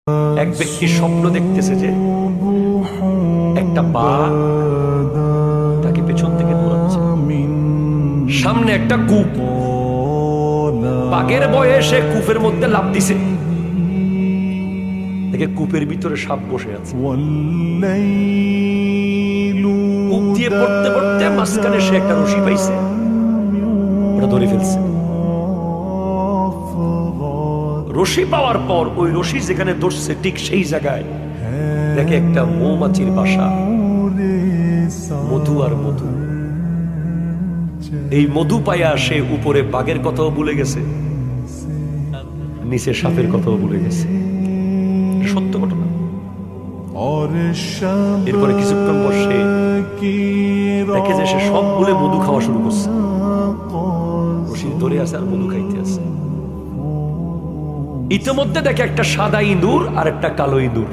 এক ব্যক্তি স্বপ্ন দেখতেছে যে একটা বাঘ তাকে পেছন থেকে দৌড়াচ্ছে, সামনে একটা কূপ, বাঘের ভয়ে সে কূপের মধ্যে লাফ দিছে, দেখে কূপের ভিতরে সাপ বসে আছে। কূপ দিয়ে পড়তে পড়তে মাঝখানে সে একটা রশি পাইছে, ওটা ধরে ফেলছে। রশি পাওয়ার পর ওই রশি যেখানে ধরছে ঠিক সেই জায়গায় দেখে একটা মৌমাছির বাসা, মধু আর মধু। এই মধু পাইয়া সে উপরে বাঘের কথাও ভুলে গেছে, নিচে সাপের কথাও ভুলে গেছে। সত্য ঘটনা। এরপরে কিছুক্ষণ পর সে দেখে যে সে সব ভুলে মধু খাওয়া শুরু করছে, রশি ধরে আছে আর মধু খাইতে আছে। ইতিমধ্যে দেখে একটা সাদা ইঁদুর আর একটা কালো ইঁদুর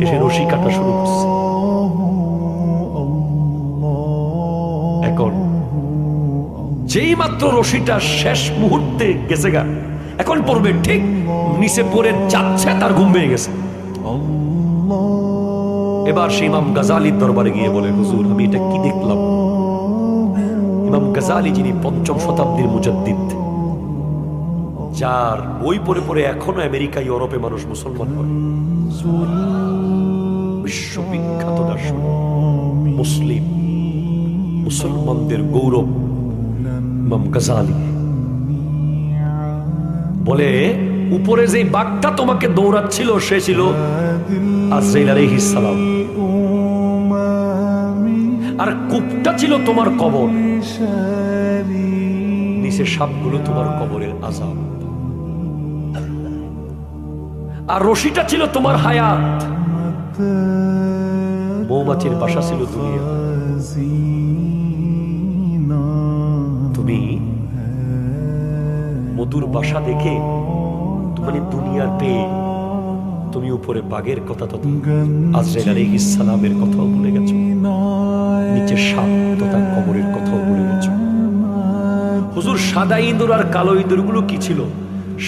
এসে রশি কাটা শুরু করছে। এখন যেই মাত্র রশিটা শেষ মুহূর্তে গেছে গা, এখন পড়বে ঠিক নিচে পড়ে যাচ্ছে, তার ঘুম ভেঙে গেছে। এবার সে ইমাম গাজালির দরবারে গিয়ে বলে, হুজুর আমি এটা কি দেখলাম? ইমাম গাজালি যিনি ৫ম শতাব্দীর মুজাদ্দিদ, যার বই পড়ে পড়ে এখনো আমেরিকা ইউরোপে মানুষ মুসলমান হয়, বিশ্ববিখ্যাত দার্শনিক, মুসলিম মুসলমানদের গৌরব ইমাম গাজালি বলে, উপরে যে বাঘটা তোমাকে দৌড়াচ্ছিল সে ছিল আজরাইল আলাইহিস সালাম, আর কূপটা ছিল তোমার কবর, নিচে সাপগুলো তোমার কবরের আযাব, আর রশিটা ছিল তোমার হায়াত, মৌমাছির বাসা ছিল দুনিয়া। তুমি মধুর বাসা দেখে মানে দুনিয়ার পেয়ে তুমি উপরে বাঘের কথা তথা আজরাইল আলাইহিস সালামের কথাও ভুলে গেছো, নিচে সাপ তথা কবরের কথাও ভুলে গেছো। হুজুর সাদা ইঁদুর আর কালো ইঁদুর গুলো কি ছিল?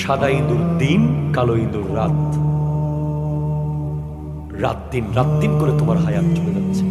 সাদা ইঁদুর দিন, কালো ইঁদুর রাত। রাত দিন করে তোমার হায়াত চলে যাচ্ছে।